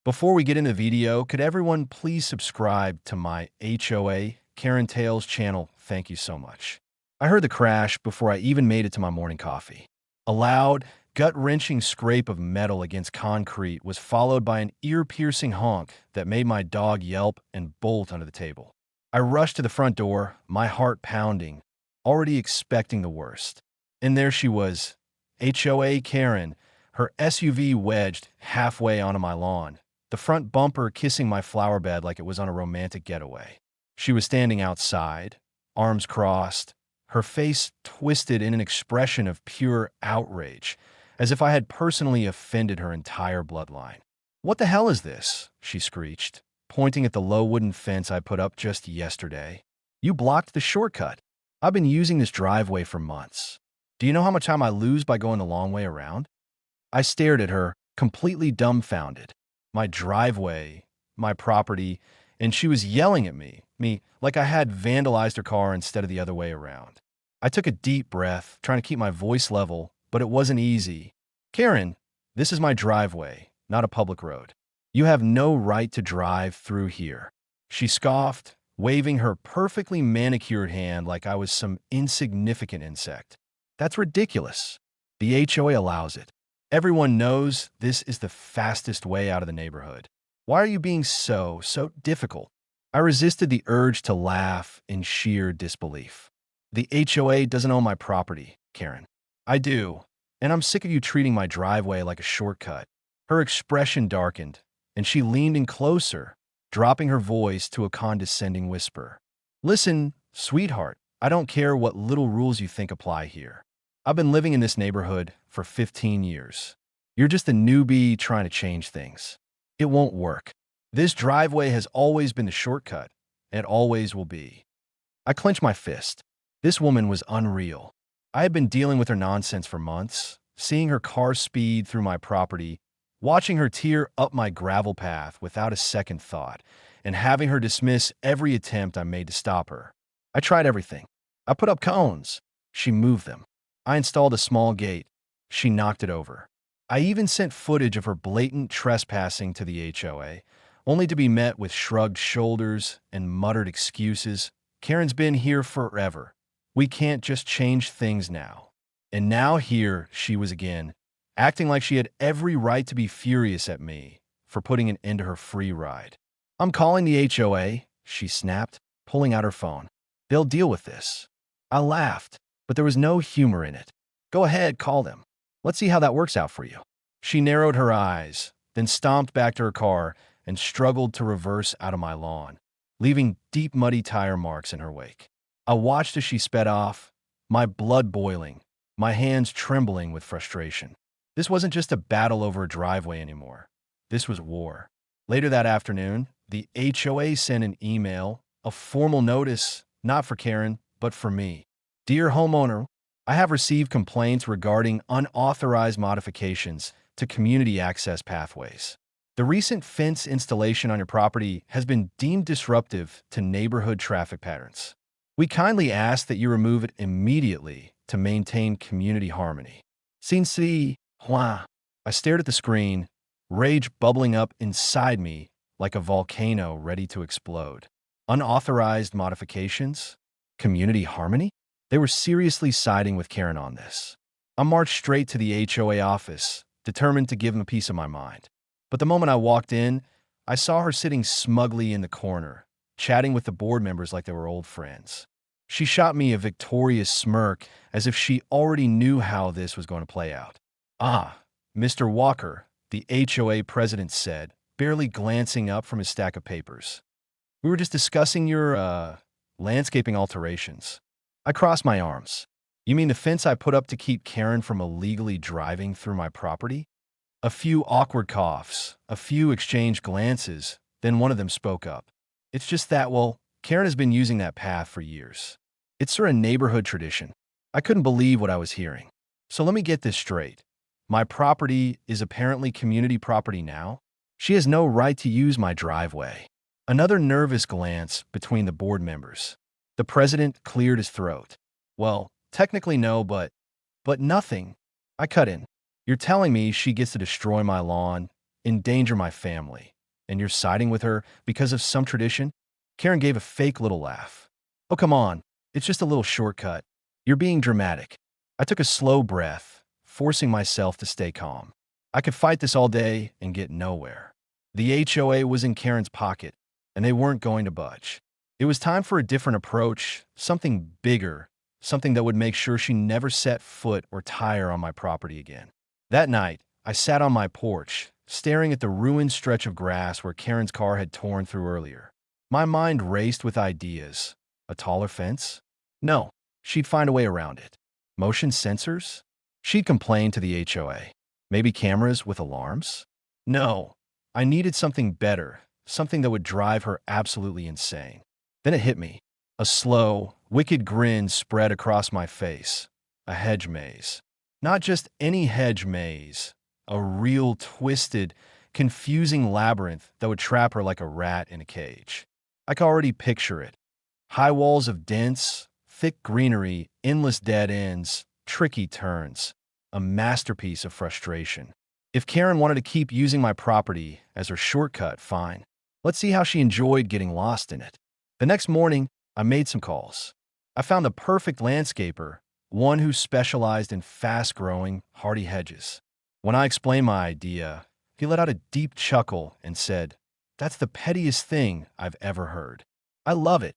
Before we get into the video, could everyone please subscribe to my HOA Karen Tales channel? Thank you so much. I heard the crash before I even made it to my morning coffee. A loud, gut-wrenching scrape of metal against concrete was followed by an ear-piercing honk that made my dog yelp and bolt under the table. I rushed to the front door, my heart pounding, already expecting the worst. And there she was, HOA Karen, her SUV wedged halfway onto my lawn, the front bumper kissing my flower bed like it was on a romantic getaway. She was standing outside, arms crossed, her face twisted in an expression of pure outrage, as if I had personally offended her entire bloodline. "What the hell is this?" she screeched, pointing at the low wooden fence I put up just yesterday. "You blocked the shortcut. I've been using this driveway for months. Do you know how much time I lose by going the long way around?" I stared at her, completely dumbfounded. My driveway, my property, and she was yelling at me like I had vandalized her car instead of the other way around. I took a deep breath, trying to keep my voice level, but it wasn't easy. "Karen, this is my driveway, not a public road. You have no right to drive through here." She scoffed, waving her perfectly manicured hand like I was some insignificant insect. "That's ridiculous. The HOA allows it. Everyone knows this is the fastest way out of the neighborhood. Why are you being so difficult?" I resisted the urge to laugh in sheer disbelief. "The HOA doesn't own my property, Karen. I do, and I'm sick of you treating my driveway like a shortcut." Her expression darkened, and she leaned in closer, dropping her voice to a condescending whisper. "Listen, sweetheart, I don't care what little rules you think apply here. I've been living in this neighborhood for 15 years. You're just a newbie trying to change things. It won't work. This driveway has always been the shortcut, and it always will be." I clenched my fist. This woman was unreal. I had been dealing with her nonsense for months, seeing her car speed through my property, watching her tear up my gravel path without a second thought, and having her dismiss every attempt I made to stop her. I tried everything. I put up cones. She moved them. I installed a small gate. She knocked it over. I even sent footage of her blatant trespassing to the HOA, only to be met with shrugged shoulders and muttered excuses. "Karen's been here forever. We can't just change things now." And now here she was again, acting like she had every right to be furious at me for putting an end to her free ride. "I'm calling the HOA," she snapped, pulling out her phone. "They'll deal with this." I laughed, but there was no humor in it. "Go ahead, call them. Let's see how that works out for you." She narrowed her eyes, then stomped back to her car and struggled to reverse out of my lawn, leaving deep muddy tire marks in her wake. I watched as she sped off, my blood boiling, my hands trembling with frustration. This wasn't just a battle over a driveway anymore. This was war. Later that afternoon, the HOA sent an email, a formal notice, not for Karen, but for me. "Dear homeowner, I have received complaints regarding unauthorized modifications to community access pathways. The recent fence installation on your property has been deemed disruptive to neighborhood traffic patterns. We kindly ask that you remove it immediately to maintain community harmony. Since I stared at the screen, rage bubbling up inside me like a volcano ready to explode. Unauthorized modifications? Community harmony? They were seriously siding with Karen on this. I marched straight to the HOA office, determined to give him a piece of my mind. But the moment I walked in, I saw her sitting smugly in the corner, chatting with the board members like they were old friends. She shot me a victorious smirk as if she already knew how this was going to play out. "Ah, Mr. Walker," the HOA president said, barely glancing up from his stack of papers. "We were just discussing your, landscaping alterations." I crossed my arms. "You mean the fence I put up to keep Karen from illegally driving through my property?" A few awkward coughs, a few exchanged glances, then one of them spoke up. "It's just that, well, Karen has been using that path for years. It's sort of a neighborhood tradition." I couldn't believe what I was hearing. "So let me get this straight. My property is apparently community property now? She has no right to use my driveway." Another nervous glance between the board members. The president cleared his throat. "Well, technically no, but nothing." I cut in. "You're telling me she gets to destroy my lawn, endanger my family, and you're siding with her because of some tradition? Karen gave a fake little laugh. Oh, come on. It's just a little shortcut. You're being dramatic. I took a slow breath, forcing myself to stay calm. I could fight this all day and get nowhere. The HOA was in Karen's pocket, and they weren't going to budge. It was time for a different approach, something bigger, something that would make sure she never set foot or tire on my property again. That night, I sat on my porch, staring at the ruined stretch of grass where Karen's car had torn through earlier. My mind raced with ideas. A taller fence? No, she'd find a way around it. Motion sensors? She'd complain to the HOA. Maybe cameras with alarms? No, I needed something better, something that would drive her absolutely insane. Then it hit me. A slow, wicked grin spread across my face. A hedge maze. Not just any hedge maze. A real, twisted, confusing labyrinth that would trap her like a rat in a cage. I could already picture it. High walls of dense, thick greenery, endless dead ends, tricky turns. A masterpiece of frustration. If Karen wanted to keep using my property as her shortcut, fine. Let's see how she enjoyed getting lost in it. The next morning, I made some calls. I found the perfect landscaper, one who specialized in fast-growing, hardy hedges. When I explained my idea, he let out a deep chuckle and said, "That's the pettiest thing I've ever heard. I love it."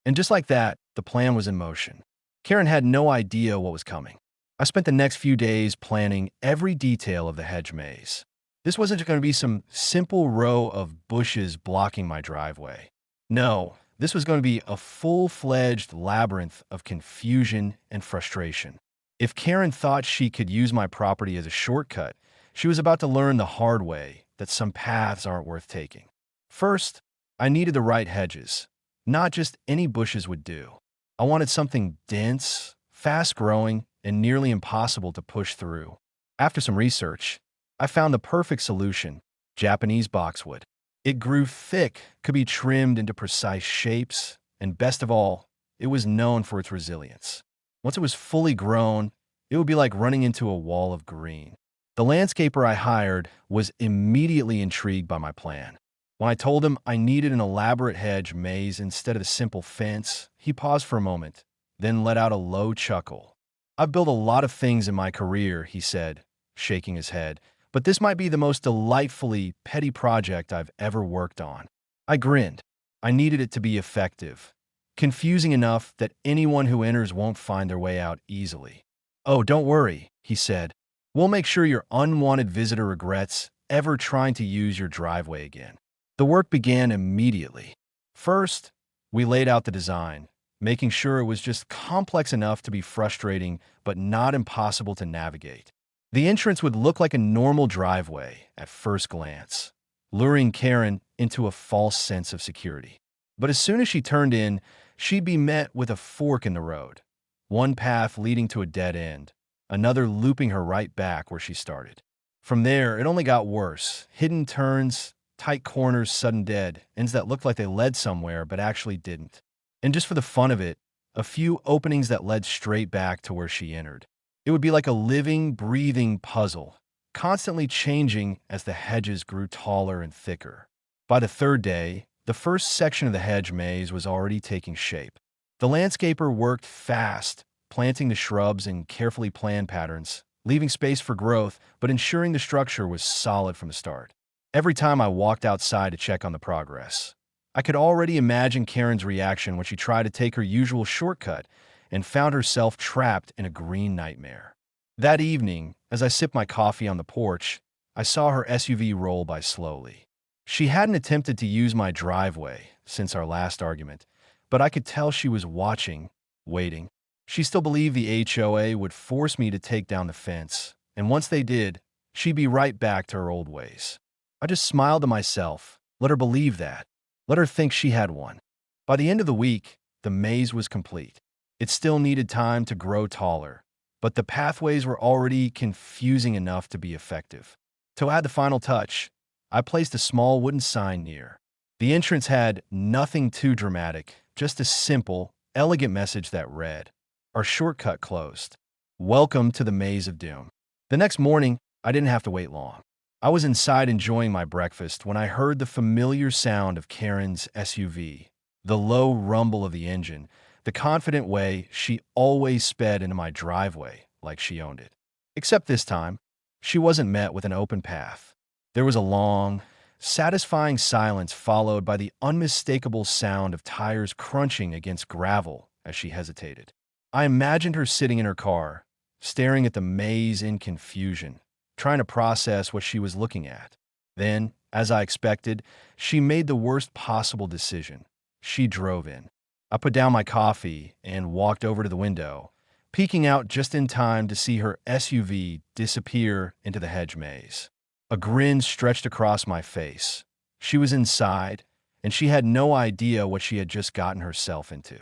And just like that, the plan was in motion. Karen had no idea what was coming. I spent the next few days planning every detail of the hedge maze. This wasn't going to be some simple row of bushes blocking my driveway. No, this was going to be a full-fledged labyrinth of confusion and frustration. If Karen thought she could use my property as a shortcut, she was about to learn the hard way that some paths aren't worth taking. First, I needed the right hedges. Not just any bushes would do. I wanted something dense, fast-growing, and nearly impossible to push through. After some research, I found the perfect solution: Japanese boxwood. It grew thick, could be trimmed into precise shapes, and best of all, it was known for its resilience. Once it was fully grown, it would be like running into a wall of green. The landscaper I hired was immediately intrigued by my plan. When I told him I needed an elaborate hedge maze instead of the simple fence, he paused for a moment, then let out a low chuckle. "I've built a lot of things in my career," he said, shaking his head, "but this might be the most delightfully petty project I've ever worked on." I grinned. I needed it to be effective, confusing enough that anyone who enters won't find their way out easily. "Oh, don't worry," he said. "We'll make sure your unwanted visitor regrets ever trying to use your driveway again." The work began immediately. First, we laid out the design, making sure it was just complex enough to be frustrating but not impossible to navigate. The entrance would look like a normal driveway at first glance, luring Karen into a false sense of security. But as soon as she turned in, she'd be met with a fork in the road. One path leading to a dead end, another looping her right back where she started. From there, it only got worse. Hidden turns, tight corners, sudden dead ends that looked like they led somewhere but actually didn't. And just for the fun of it, a few openings that led straight back to where she entered. It would be like a living, breathing puzzle, constantly changing as the hedges grew taller and thicker. By the third day, the first section of the hedge maze was already taking shape. The landscaper worked fast, planting the shrubs in carefully planned patterns, leaving space for growth, but ensuring the structure was solid from the start. Every time I walked outside to check on the progress, I could already imagine Karen's reaction when she tried to take her usual shortcut and found herself trapped in a green nightmare. That evening, as I sipped my coffee on the porch, I saw her SUV roll by slowly. She hadn't attempted to use my driveway since our last argument, but I could tell she was watching, waiting. She still believed the HOA would force me to take down the fence, and once they did, she'd be right back to her old ways. I just smiled to myself, let her believe that, let her think she had won. By the end of the week, the maze was complete. It still needed time to grow taller, but the pathways were already confusing enough to be effective. To add the final touch, I placed a small wooden sign near. The entrance had nothing too dramatic, just a simple, elegant message that read, "Our shortcut closed. Welcome to the Maze of Doom." The next morning, I didn't have to wait long. I was inside enjoying my breakfast when I heard the familiar sound of Karen's SUV, the low rumble of the engine, the confident way she always sped into my driveway like she owned it. Except this time, she wasn't met with an open path. There was a long, satisfying silence followed by the unmistakable sound of tires crunching against gravel as she hesitated. I imagined her sitting in her car, staring at the maze in confusion, trying to process what she was looking at. Then, as I expected, she made the worst possible decision. She drove in. I put down my coffee and walked over to the window, peeking out just in time to see her SUV disappear into the hedge maze. A grin stretched across my face. She was inside, and she had no idea what she had just gotten herself into.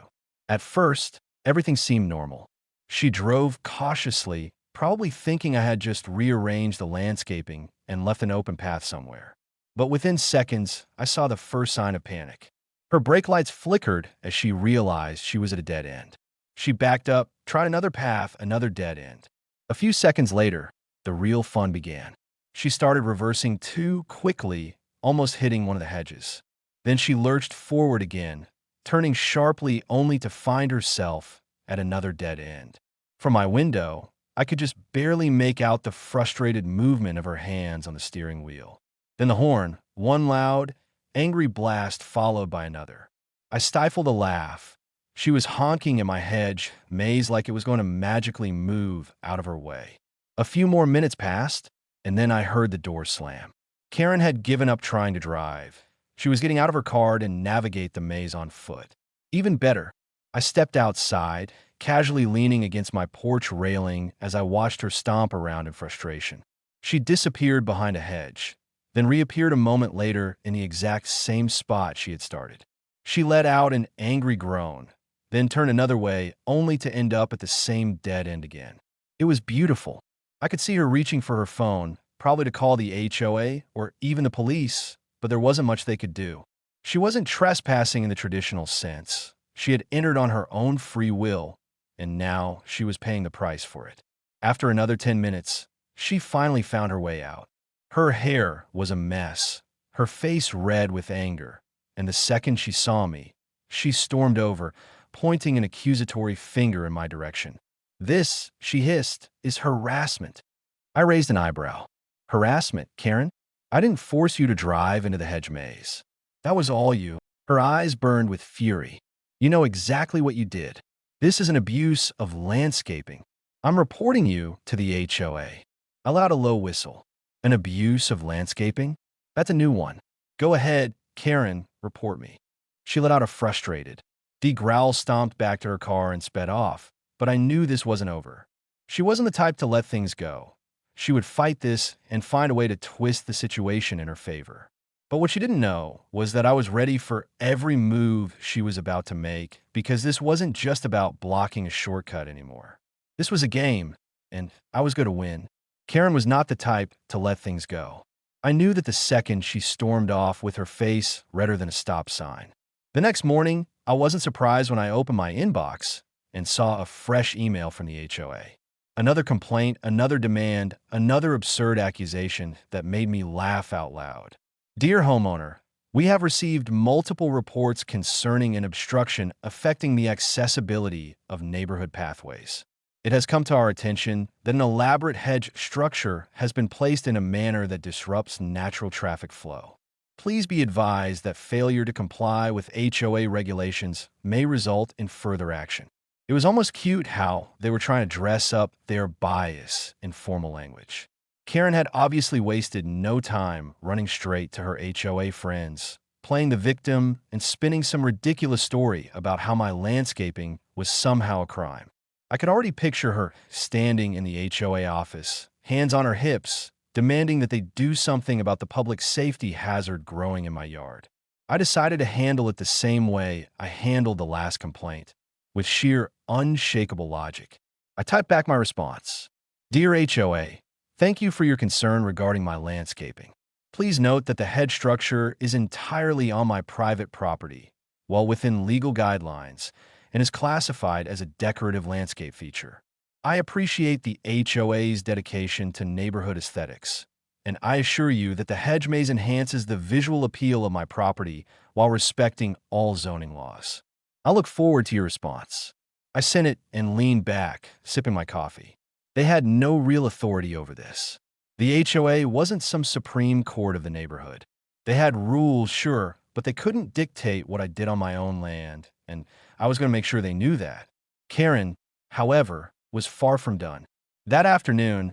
At first, everything seemed normal. She drove cautiously, probably thinking I had just rearranged the landscaping and left an open path somewhere. But within seconds, I saw the first sign of panic. Her brake lights flickered as she realized she was at a dead end. She backed up, tried another path, another dead end. A few seconds later, the real fun began. She started reversing too quickly, almost hitting one of the hedges. Then she lurched forward again, turning sharply only to find herself at another dead end. From my window, I could just barely make out the frustrated movement of her hands on the steering wheel. Then the horn, one loud, angry blast followed by another. I stifled a laugh. She was honking in my hedge maze like it was going to magically move out of her way. A few more minutes passed, and then I heard the door slam. Karen had given up trying to drive. She was getting out of her car to navigate the maze on foot. Even better, I stepped outside, casually leaning against my porch railing as I watched her stomp around in frustration. She disappeared behind a hedge, then reappeared a moment later in the exact same spot she had started. She let out an angry groan, then turned another way only to end up at the same dead end again. It was beautiful. I could see her reaching for her phone, probably to call the HOA or even the police, but there wasn't much they could do. She wasn't trespassing in the traditional sense. She had entered on her own free will, and now she was paying the price for it. After another 10 minutes, she finally found her way out. Her hair was a mess, her face red with anger, and the second she saw me, she stormed over, pointing an accusatory finger in my direction. "This," she hissed, "is harassment." I raised an eyebrow. "Harassment, Karen? I didn't force you to drive into the hedge maze. That was all you." Her eyes burned with fury. "You know exactly what you did. This is an abuse of landscaping. I'm reporting you to the HOA." I allowed a low whistle. "An abuse of landscaping? That's a new one. Go ahead, Karen, report me." She let out a frustrated. The growl stomped back to her car and sped off, but I knew this wasn't over. She wasn't the type to let things go. She would fight this and find a way to twist the situation in her favor. But what she didn't know was that I was ready for every move she was about to make, because this wasn't just about blocking a shortcut anymore. This was a game, and I was going to win. Karen was not the type to let things go. I knew that the second she stormed off with her face redder than a stop sign. The next morning, I wasn't surprised when I opened my inbox and saw a fresh email from the HOA. Another complaint, another demand, another absurd accusation that made me laugh out loud. "Dear homeowner, we have received multiple reports concerning an obstruction affecting the accessibility of neighborhood pathways. It has come to our attention that an elaborate hedge structure has been placed in a manner that disrupts natural traffic flow. Please be advised that failure to comply with HOA regulations may result in further action." It was almost cute how they were trying to dress up their bias in formal language. Karen had obviously wasted no time running straight to her HOA friends, playing the victim and spinning some ridiculous story about how my landscaping was somehow a crime. I could already picture her standing in the HOA office, hands on her hips, demanding that they do something about the public safety hazard growing in my yard. I decided to handle it the same way I handled the last complaint, with sheer, unshakable logic. I typed back my response. "Dear HOA, thank you for your concern regarding my landscaping. Please note that the hedge structure is entirely on my private property, while within legal guidelines, and is classified as a decorative landscape feature. I appreciate the HOA's dedication to neighborhood aesthetics, and I assure you that the hedge maze enhances the visual appeal of my property while respecting all zoning laws. I look forward to your response. I sent it and leaned back, sipping my coffee. They had no real authority over this. The HOA wasn't some supreme court of the neighborhood. They had rules, sure, but they couldn't dictate what I did on my own land, and I was going to make sure they knew that. Karen, however, was far from done. That afternoon,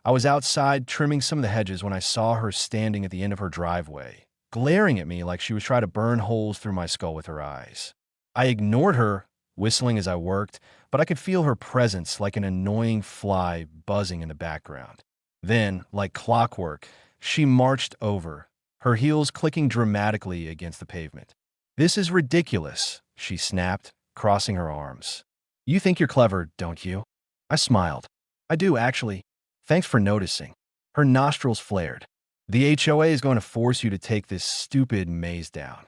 I was outside trimming some of the hedges when I saw her standing at the end of her driveway, glaring at me like she was trying to burn holes through my skull with her eyes. I ignored her, whistling as I worked, but I could feel her presence like an annoying fly buzzing in the background. Then, like clockwork, she marched over, her heels clicking dramatically against the pavement. "This is ridiculous," she snapped, crossing her arms. "You think you're clever, don't you?" I smiled. "I do, actually. Thanks for noticing." Her nostrils flared. "The HOA is going to force you to take this stupid maze down."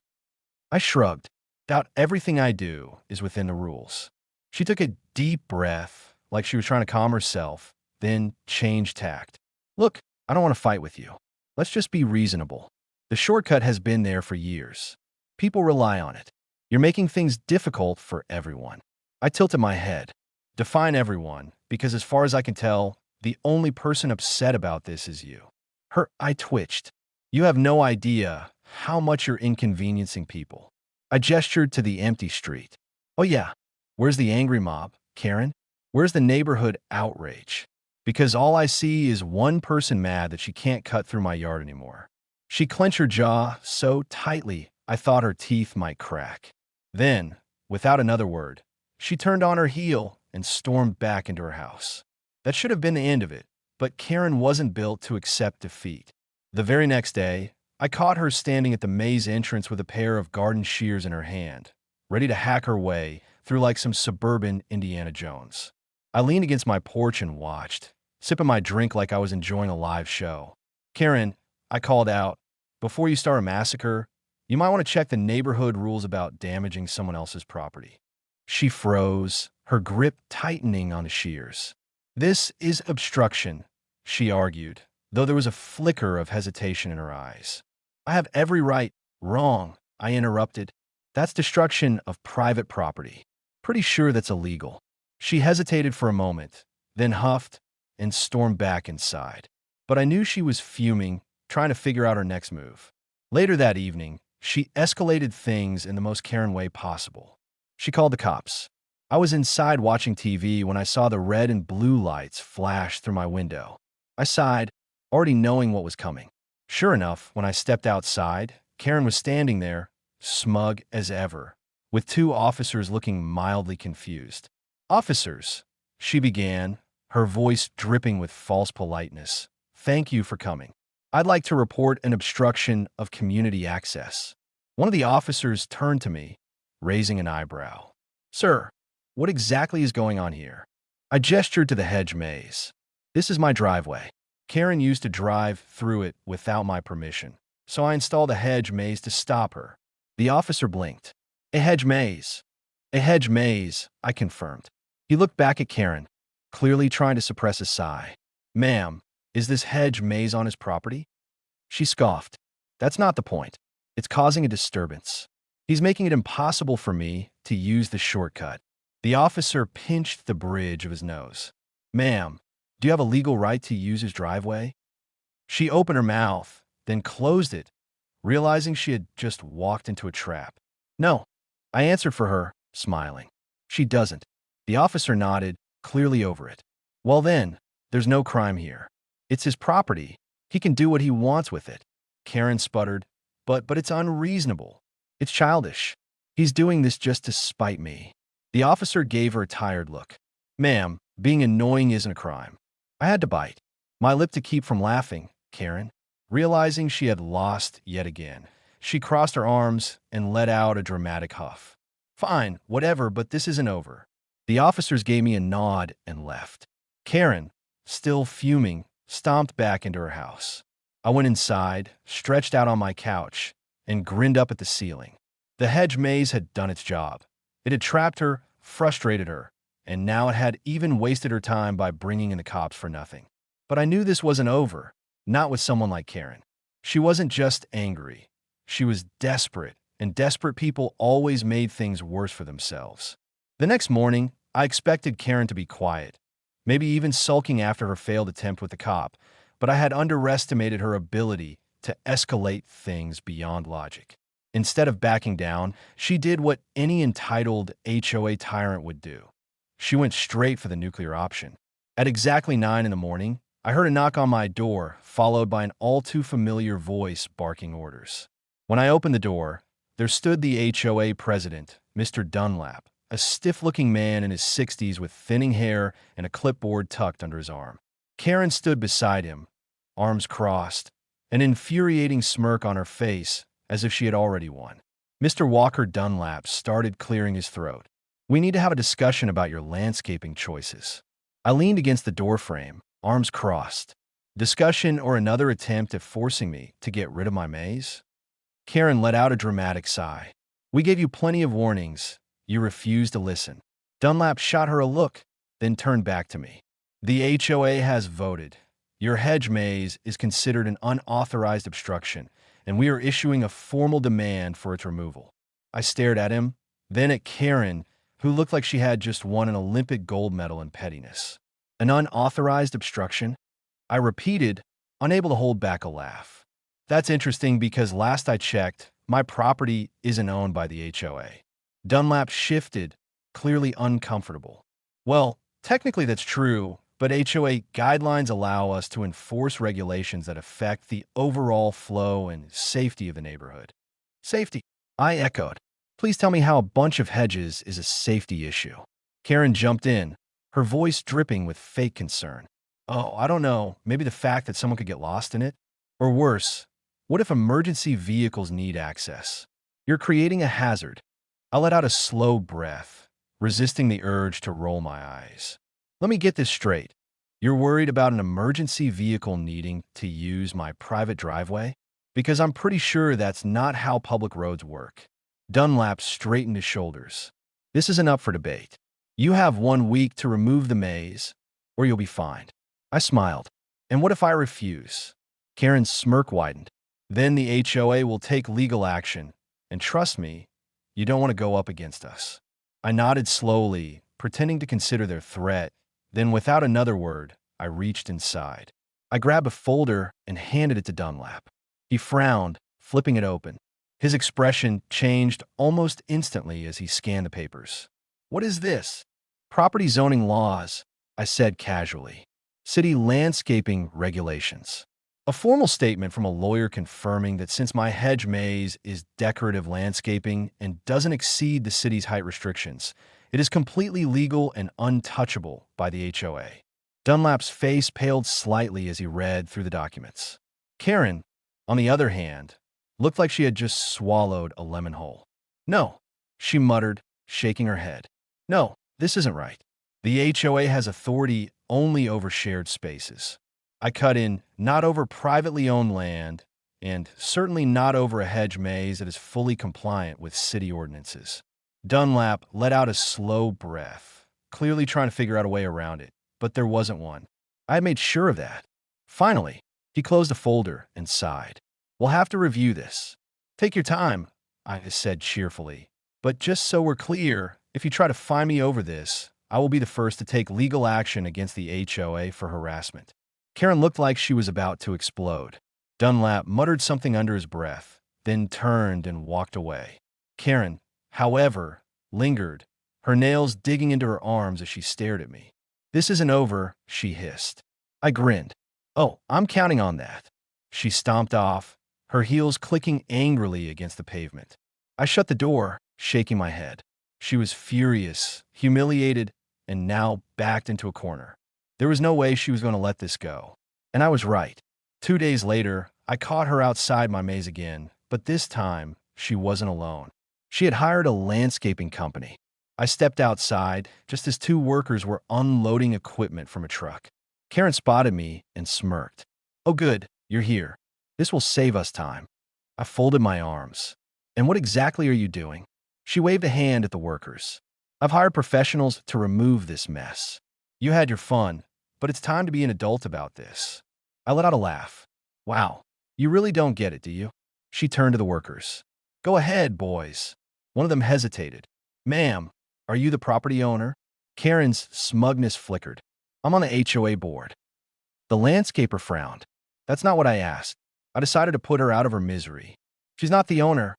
I shrugged. Doubt everything I do is within the rules. She took a deep breath, like she was trying to calm herself, then changed tact. "Look, I don't want to fight with you. Let's just be reasonable. The shortcut has been there for years. People rely on it. You're making things difficult for everyone." I tilted my head. "Define everyone, because as far as I can tell, the only person upset about this is you." Her eye twitched. "You have no idea how much you're inconveniencing people." I gestured to the empty street. "Oh yeah, where's the angry mob, Karen? Where's the neighborhood outrage? Because all I see is one person mad that she can't cut through my yard anymore." She clenched her jaw so tightly I thought her teeth might crack. Then, without another word, she turned on her heel and stormed back into her house. That should have been the end of it, but Karen wasn't built to accept defeat. The very next day, I caught her standing at the maze entrance with a pair of garden shears in her hand, ready to hack her way through like some suburban Indiana Jones. I leaned against my porch and watched, sipping my drink like I was enjoying a live show. "Karen," I called out, "before you start a massacre, you might want to check the neighborhood rules about damaging someone else's property." She froze, her grip tightening on the shears. "This is obstruction," she argued, though there was a flicker of hesitation in her eyes. "I have every right." "Wrong," I interrupted. "That's destruction of private property. Pretty sure that's illegal." She hesitated for a moment, then huffed and stormed back inside. But I knew she was fuming, trying to figure out her next move. Later that evening, she escalated things in the most Karen way possible. She called the cops. I was inside watching TV when I saw the red and blue lights flash through my window. I sighed, already knowing what was coming. Sure enough, when I stepped outside, Karen was standing there, smug as ever, with two officers looking mildly confused. "Officers," she began, her voice dripping with false politeness, "thank you for coming. I'd like to report an obstruction of community access." One of the officers turned to me, raising an eyebrow. "Sir, what exactly is going on here?" I gestured to the hedge maze. "This is my driveway. Karen used to drive through it without my permission, so I installed a hedge maze to stop her." The officer blinked. "A hedge maze." "A hedge maze," I confirmed. He looked back at Karen, clearly trying to suppress a sigh. "Ma'am, is this hedge maze on his property?" She scoffed. "That's not the point. It's causing a disturbance. He's making it impossible for me to use the shortcut." The officer pinched the bridge of his nose. "Ma'am, do you have a legal right to use his driveway?" She opened her mouth, then closed it, realizing she had just walked into a trap. "No," I answered for her, smiling. "She doesn't." The officer nodded, clearly over it. "Well then, there's no crime here. It's his property. He can do what he wants with it." Karen sputtered, But it's unreasonable. It's childish. He's doing this just to spite me." The officer gave her a tired look. "Ma'am, being annoying isn't a crime." I had to bite my lip to keep from laughing. Karen, realizing she had lost yet again, she crossed her arms and let out a dramatic huff. "Fine, whatever, but this isn't over." The officers gave me a nod and left. Karen, still fuming, stomped back into her house. I went inside, stretched out on my couch, and grinned up at the ceiling. The hedge maze had done its job. It had trapped her, frustrated her, and now it had even wasted her time by bringing in the cops for nothing. But I knew this wasn't over. Not with someone like Karen. She wasn't just angry. She was desperate, and desperate people always made things worse for themselves. The next morning, I expected Karen to be quiet, maybe even sulking after her failed attempt with the cop, but I had underestimated her ability to escalate things beyond logic. Instead of backing down, she did what any entitled HOA tyrant would do. She went straight for the nuclear option. At exactly 9 in the morning, I heard a knock on my door, followed by an all-too-familiar voice barking orders. When I opened the door, there stood the HOA president, Mr. Dunlap, a stiff-looking man in his 60s with thinning hair and a clipboard tucked under his arm. Karen stood beside him, arms crossed, an infuriating smirk on her face, as if she had already won. Mr. Walker Dunlap started clearing his throat. "We need to have a discussion about your landscaping choices." I leaned against the doorframe, arms crossed. Discussion or another attempt at forcing me to get rid of my maze? Karen let out a dramatic sigh. "We gave you plenty of warnings. You refused to listen." Dunlap shot her a look, then turned back to me. "The HOA has voted. Your hedge maze is considered an unauthorized obstruction, and we are issuing a formal demand for its removal." I stared at him, then at Karen, who looked like she had just won an Olympic gold medal in pettiness. "An unauthorized obstruction?" I repeated, unable to hold back a laugh. "That's interesting because last I checked, my property isn't owned by the HOA. Dunlap shifted, clearly uncomfortable. "Well, technically that's true, but HOA guidelines allow us to enforce regulations that affect the overall flow and safety of the neighborhood." "Safety?" I echoed. "Please tell me how a bunch of hedges is a safety issue." Karen jumped in, her voice dripping with fake concern. "Oh, I don't know, maybe the fact that someone could get lost in it? Or worse, what if emergency vehicles need access? You're creating a hazard." I let out a slow breath, resisting the urge to roll my eyes. "Let me get this straight. You're worried about an emergency vehicle needing to use my private driveway? Because I'm pretty sure that's not how public roads work." Dunlap straightened his shoulders. "This isn't up for debate. You have 1 week to remove the maze, or you'll be fined." I smiled. "And what if I refuse?" Karen's smirk widened. "Then the HOA will take legal action, and trust me, you don't want to go up against us." I nodded slowly, pretending to consider their threat. Then, without another word, I reached inside. I grabbed a folder and handed it to Dunlap. He frowned, flipping it open. His expression changed almost instantly as he scanned the papers. "What is this?" "Property zoning laws," I said casually. "City landscaping regulations." A formal statement from a lawyer confirming that since my hedge maze is decorative landscaping and doesn't exceed the city's height restrictions, it is completely legal and untouchable by the HOA. Dunlap's face paled slightly as he read through the documents. Karen, on the other hand, looked like she had just swallowed a lemon whole. "No," she muttered, shaking her head. "No, this isn't right. The HOA has authority only over shared spaces." I cut in, "Not over privately owned land, and certainly not over a hedge maze that is fully compliant with city ordinances." Dunlap let out a slow breath, clearly trying to figure out a way around it, but there wasn't one. I had made sure of that. Finally, he closed the folder and sighed. "We'll have to review this." "Take your time," I said cheerfully. "But just so we're clear, if you try to find me over this, I will be the first to take legal action against the HOA for harassment." Karen looked like she was about to explode. Dunlap muttered something under his breath, then turned and walked away. Karen, however, lingered, her nails digging into her arms as she stared at me. "This isn't over," she hissed. I grinned. "Oh, I'm counting on that." She stomped off, her heels clicking angrily against the pavement. I shut the door, shaking my head. She was furious, humiliated, and now backed into a corner. There was no way she was going to let this go. And I was right. 2 days later, I caught her outside my maze again, but this time, she wasn't alone. She had hired a landscaping company. I stepped outside just as 2 workers were unloading equipment from a truck. Karen spotted me and smirked. "Oh good, you're here. This will save us time." I folded my arms. "And what exactly are you doing?" She waved a hand at the workers. "I've hired professionals to remove this mess. You had your fun, but it's time to be an adult about this." I let out a laugh. Wow, you really don't get it, do you? She turned to the workers. Go ahead, boys. One of them hesitated. Ma'am, are you the property owner? Karen's smugness flickered. I'm on the HOA board. The landscaper frowned. That's not what I asked. I decided to put her out of her misery. She's not the owner.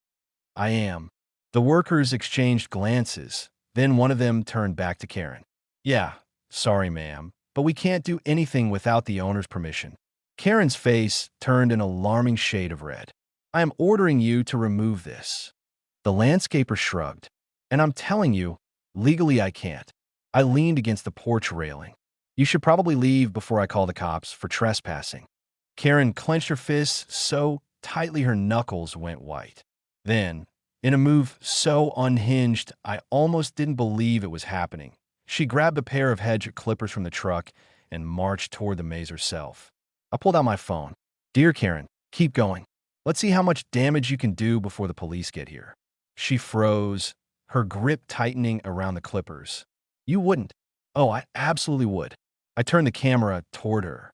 I am. The workers exchanged glances. Then one of them turned back to Karen. Yeah, sorry, ma'am, but we can't do anything without the owner's permission. Karen's face turned an alarming shade of red. I am ordering you to remove this. The landscaper shrugged. And I'm telling you, legally I can't. I leaned against the porch railing. You should probably leave before I call the cops for trespassing. Karen clenched her fists so tightly her knuckles went white. Then, in a move so unhinged I almost didn't believe it was happening, she grabbed a pair of Hedge clippers from the truck and marched toward the maze herself. I pulled out my phone. Dear Karen, keep going. Let's see how much damage you can do before the police get here. She froze, her grip tightening around the clippers. You wouldn't. Oh, I absolutely would. I turned the camera toward her.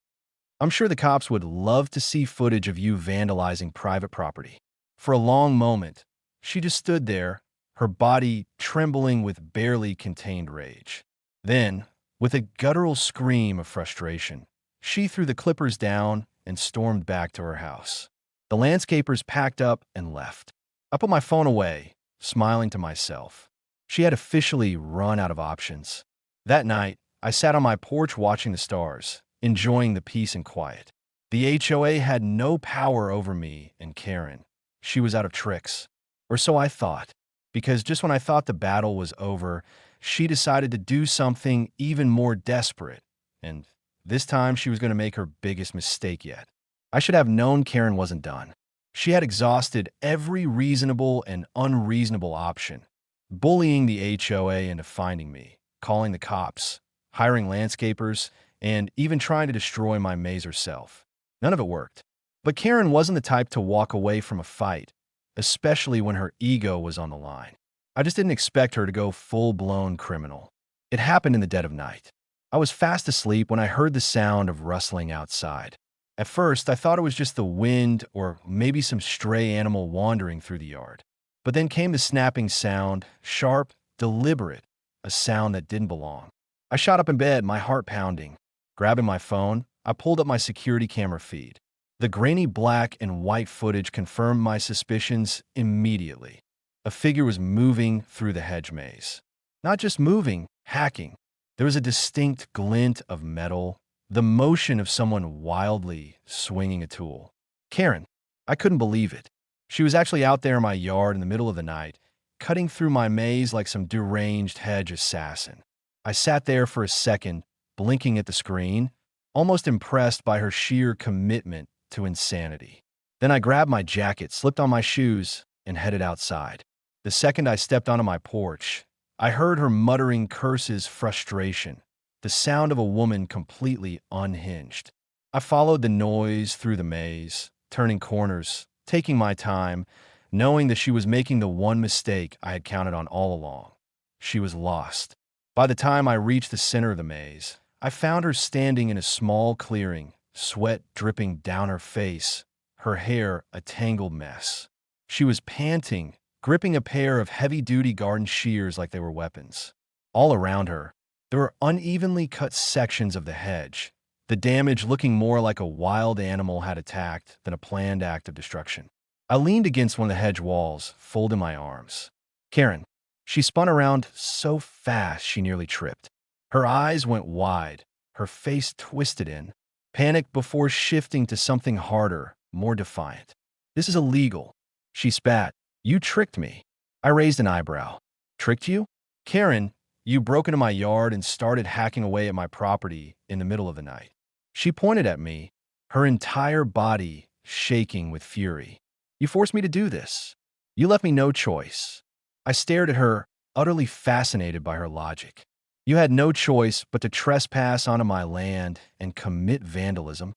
I'm sure the cops would love to see footage of you vandalizing private property. For a long moment, she just stood there, her body trembling with barely contained rage. Then, with a guttural scream of frustration, she threw the clippers down and stormed back to her house. The landscapers packed up and left. I put my phone away, smiling to myself. She had officially run out of options. That night, I sat on my porch watching the stars, enjoying the peace and quiet. The HOA had no power over me and Karen. She was out of tricks. Or so I thought, because just when I thought the battle was over, she decided to do something even more desperate. And this time she was going to make her biggest mistake yet. I should have known Karen wasn't done. She had exhausted every reasonable and unreasonable option, bullying the HOA into finding me, calling the cops, hiring landscapers, and even trying to destroy my maze herself. None of it worked. But Karen wasn't the type to walk away from a fight, especially when her ego was on the line. I just didn't expect her to go full-blown criminal. It happened in the dead of night. I was fast asleep when I heard the sound of rustling outside. At first, I thought it was just the wind or maybe some stray animal wandering through the yard. But then came the snapping sound, sharp, deliberate, a sound that didn't belong. I shot up in bed, my heart pounding. Grabbing my phone, I pulled up my security camera feed. The grainy black and white footage confirmed my suspicions immediately. A figure was moving through the hedge maze. Not just moving, hacking. There was a distinct glint of metal, the motion of someone wildly swinging a tool. Karen, I couldn't believe it. She was actually out there in my yard in the middle of the night, cutting through my maze like some deranged hedge assassin. I sat there for a second, blinking at the screen, almost impressed by her sheer commitment to insanity. Then I grabbed my jacket, slipped on my shoes, and headed outside. The second I stepped onto my porch, I heard her muttering curses, frustration, the sound of a woman completely unhinged. I followed the noise through the maze, turning corners, taking my time, knowing that she was making the one mistake I had counted on all along. She was lost. By the time I reached the center of the maze, I found her standing in a small clearing, sweat dripping down her face, her hair a tangled mess. She was panting, gripping a pair of heavy-duty garden shears like they were weapons. All around her, there were unevenly cut sections of the hedge, the damage looking more like a wild animal had attacked than a planned act of destruction. I leaned against one of the hedge walls, folding my arms. Karen, she spun around so fast she nearly tripped. Her eyes went wide, her face twisted in, panic before shifting to something harder, more defiant. This is illegal. She spat. You tricked me. I raised an eyebrow. Tricked you? Karen, you broke into my yard and started hacking away at my property in the middle of the night. She pointed at me, her entire body shaking with fury. You forced me to do this. You left me no choice. I stared at her, utterly fascinated by her logic. You had no choice but to trespass onto my land and commit vandalism.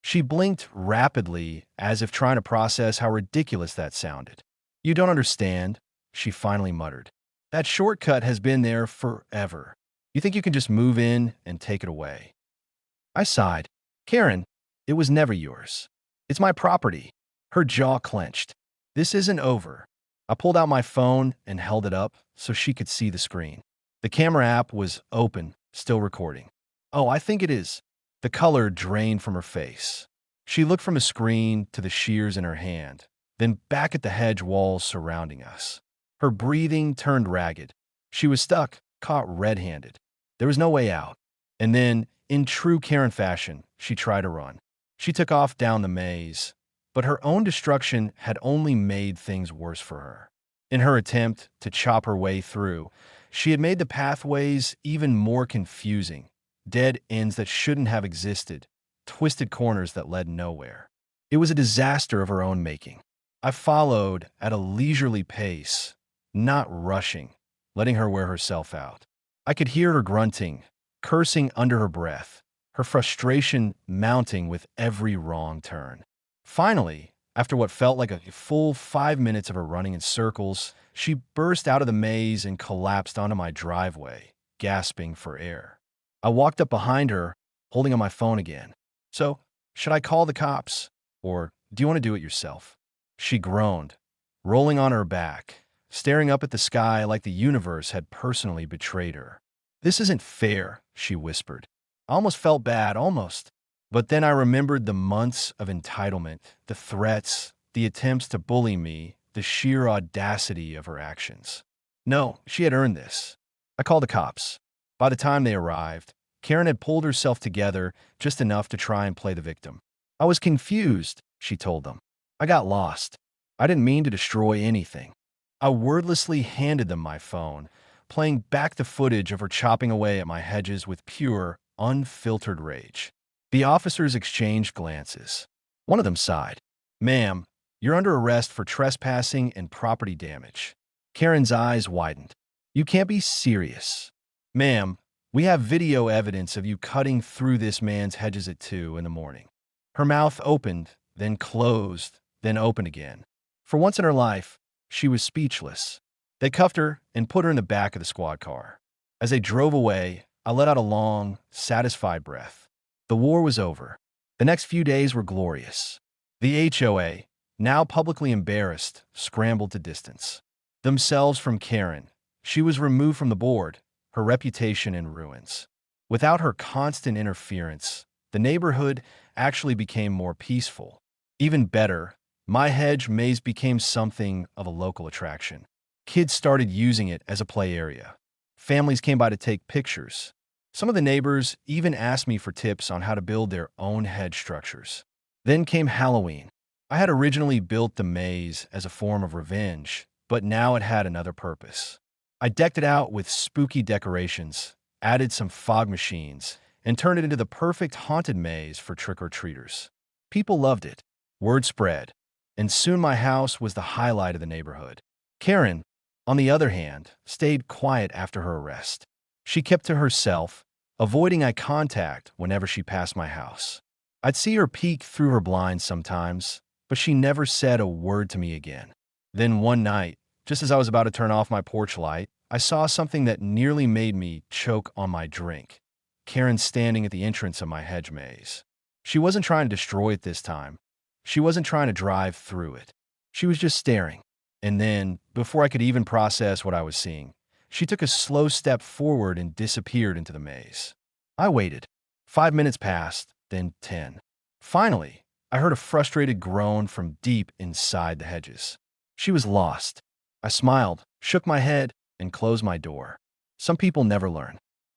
She blinked rapidly, as if trying to process how ridiculous that sounded. You don't understand, she finally muttered. That shortcut has been there forever. You think you can just move in and take it away. I sighed. Karen, it was never yours. It's my property. Her jaw clenched. This isn't over. I pulled out my phone and held it up so she could see the screen. The camera app was open, still recording. Oh, I think it is. The color drained from her face. She looked from the screen to the shears in her hand, then back at the hedge walls surrounding us. Her breathing turned ragged. She was stuck, caught red-handed. There was no way out. And then, in true Karen fashion, she tried to run. She took off down the maze, but her own destruction had only made things worse for her. In her attempt to chop her way through, she had made the pathways even more confusing, dead ends that shouldn't have existed, twisted corners that led nowhere. It was a disaster of her own making. I followed at a leisurely pace, not rushing, letting her wear herself out. I could hear her grunting, cursing under her breath, her frustration mounting with every wrong turn. Finally, after what felt like a full 5 minutes of her running in circles, she burst out of the maze and collapsed onto my driveway, gasping for air. I walked up behind her, holding on my phone again. So, should I call the cops? Or do you want to do it yourself? She groaned, rolling on her back, staring up at the sky like the universe had personally betrayed her. This isn't fair, she whispered. I almost felt bad, almost. But then I remembered the months of entitlement, the threats, the attempts to bully me, the sheer audacity of her actions. No, she had earned this. I called the cops. By the time they arrived, Karen had pulled herself together just enough to try and play the victim. I was confused, she told them. I got lost. I didn't mean to destroy anything. I wordlessly handed them my phone, playing back the footage of her chopping away at my hedges with pure, unfiltered rage. The officers exchanged glances. One of them sighed. Ma'am, you're under arrest for trespassing and property damage. Karen's eyes widened. You can't be serious. Ma'am, we have video evidence of you cutting through this man's hedges at 2 in the morning. Her mouth opened, then closed, then opened again. For once in her life, she was speechless. They cuffed her and put her in the back of the squad car. As they drove away, I let out a long, satisfied breath. The war was over. The next few days were glorious. The HOA, now publicly embarrassed, scrambled to distance themselves from Karen. She was removed from the board, her reputation in ruins. Without her constant interference, the neighborhood actually became more peaceful. Even better, my hedge maze became something of a local attraction. Kids started using it as a play area. Families came by to take pictures. Some of the neighbors even asked me for tips on how to build their own hedge structures. Then came Halloween. I had originally built the maze as a form of revenge, but now it had another purpose. I decked it out with spooky decorations, added some fog machines, and turned it into the perfect haunted maze for trick-or-treaters. People loved it. Word spread, and soon my house was the highlight of the neighborhood. Karen, on the other hand, stayed quiet after her arrest. She kept to herself, avoiding eye contact whenever she passed my house. I'd see her peek through her blinds sometimes, but she never said a word to me again. Then one night, just as I was about to turn off my porch light, I saw something that nearly made me choke on my drink. Karen standing at the entrance of my hedge maze. She wasn't trying to destroy it this time. She wasn't trying to drive through it. She was just staring. And then, before I could even process what I was seeing, she took a slow step forward and disappeared into the maze. I waited. 5 minutes passed, then 10. Finally, I heard a frustrated groan from deep inside the hedges. She was lost. I smiled, shook my head, and closed my door. Some people never learn.